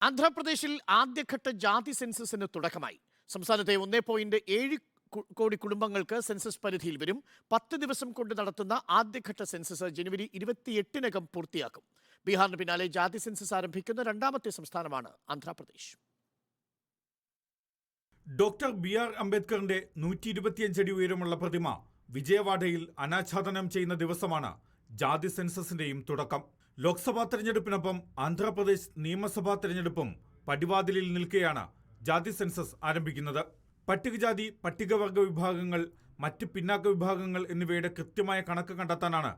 ആന്ധ്രാപ്രദേശിൽ ആദ്യഘട്ട ജാതി സെൻസസിന് തുടക്കമായി. സംസ്ഥാനത്തെ 1.7 കോടി കുടുംബങ്ങൾക്ക് സെൻസസ് പരിധിയിൽ വരും. 10 ദിവസം കൊണ്ട് നടത്തുന്ന ആദ്യഘട്ട സെൻസസ് ജനുവരി 28-നകം പൂർത്തിയാക്കും. ബീഹാറിന് പിന്നാലെ ജാതി സെൻസസ് ആരംഭിക്കുന്ന രണ്ടാമത്തെ സംസ്ഥാനമാണ് ആന്ധ്രാപ്രദേശ്. Doctor BR. അംബേദ്കറിന്റെ 125 അടി ഉയരമുള്ള പ്രതിമ വിജയവാഡയിൽ അനാച്ഛാദനം ചെയ്യുന്ന ദിവസമാണ് ജാതി സെൻസസിന്റെയും തുടക്കം. ലോക്സഭാ തെരഞ്ഞെടുപ്പിനൊപ്പം ആന്ധ്രാപ്രദേശ് നിയമസഭാ തെരഞ്ഞെടുപ്പും പടിവാതിലിൽ നിൽക്കെയാണ് ജാതി സെൻസസ് ആരംഭിക്കുന്നത്. പട്ടികജാതി, പട്ടികവർഗ വിഭാഗങ്ങൾ, മറ്റ് പിന്നാക്ക വിഭാഗങ്ങൾ എന്നിവയുടെ കൃത്യമായ കണക്ക് കണ്ടെത്താനാണ്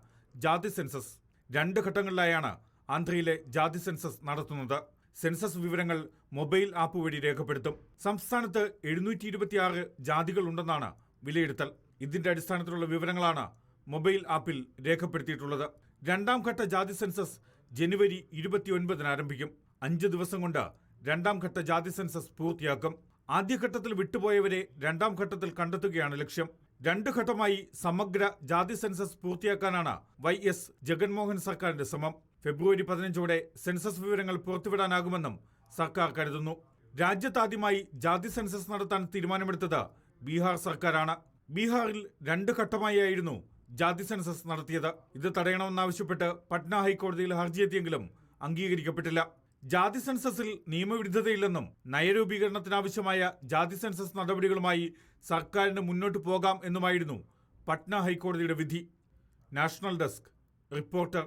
ജാതി സെൻസസ്. 2 ഘട്ടങ്ങളിലായാണ് ആന്ധ്രയിലെ ജാതി സെൻസസ് നടത്തുന്നത്. സെൻസസ് വിവരങ്ങൾ മൊബൈൽ ആപ്പ് വഴി രേഖപ്പെടുത്തും. സംസ്ഥാനത്ത് 726 ജാതികൾ ഉണ്ടെന്നാണ് വിലയിരുത്തൽ. ഇതിന്റെ അടിസ്ഥാനത്തിലുള്ള വിവരങ്ങളാണ് മൊബൈൽ ആപ്പിൽ രേഖപ്പെടുത്തിയിട്ടുള്ളത്. രണ്ടാം ഘട്ട ജാതി സെൻസസ് ജനുവരി 29-ന് ആരംഭിക്കും. 5 ദിവസം കൊണ്ട് രണ്ടാം ഘട്ട ജാതി സെൻസസ് പൂർത്തിയാക്കും. ആദ്യഘട്ടത്തിൽ വിട്ടുപോയവരെ രണ്ടാം ഘട്ടത്തിൽ കണ്ടെത്തുകയാണ് ലക്ഷ്യം. 2 ഘട്ടമായി സമഗ്ര ജാതി സെൻസസ് പൂർത്തിയാക്കാനാണ് YS ജഗൻമോഹൻ സർക്കാരിന്റെ ശ്രമം. ഫെബ്രുവരി 15ഓടെ സെൻസസ് വിവരങ്ങൾ പുറത്തുവിടാനാകുമെന്നും സർക്കാർ കരുതുന്നു. രാജ്യത്താദ്യമായി ജാതി സെൻസസ് നടത്താൻ തീരുമാനമെടുത്തത് ബീഹാർ സർക്കാരാണ്. ബീഹാറിൽ 2 ഘട്ടമായിരുന്നു ജാതി സെൻസസ് നടത്തിയത്. ഇത് തടയണമെന്നാവശ്യപ്പെട്ട് പട്ന ഹൈക്കോടതിയിൽ ഹർജിയെത്തിയെങ്കിലും അംഗീകരിക്കപ്പെട്ടില്ല. ജാതി സെൻസസിൽ നിയമവിരുദ്ധതയില്ലെന്നും നയരൂപീകരണത്തിനാവശ്യമായ ജാതി സെൻസസ് നടപടികളുമായി സർക്കാരിന് മുന്നോട്ടു പോകാം എന്നുമായിരുന്നു പട്ന ഹൈക്കോടതിയുടെ വിധി. National desk reporter.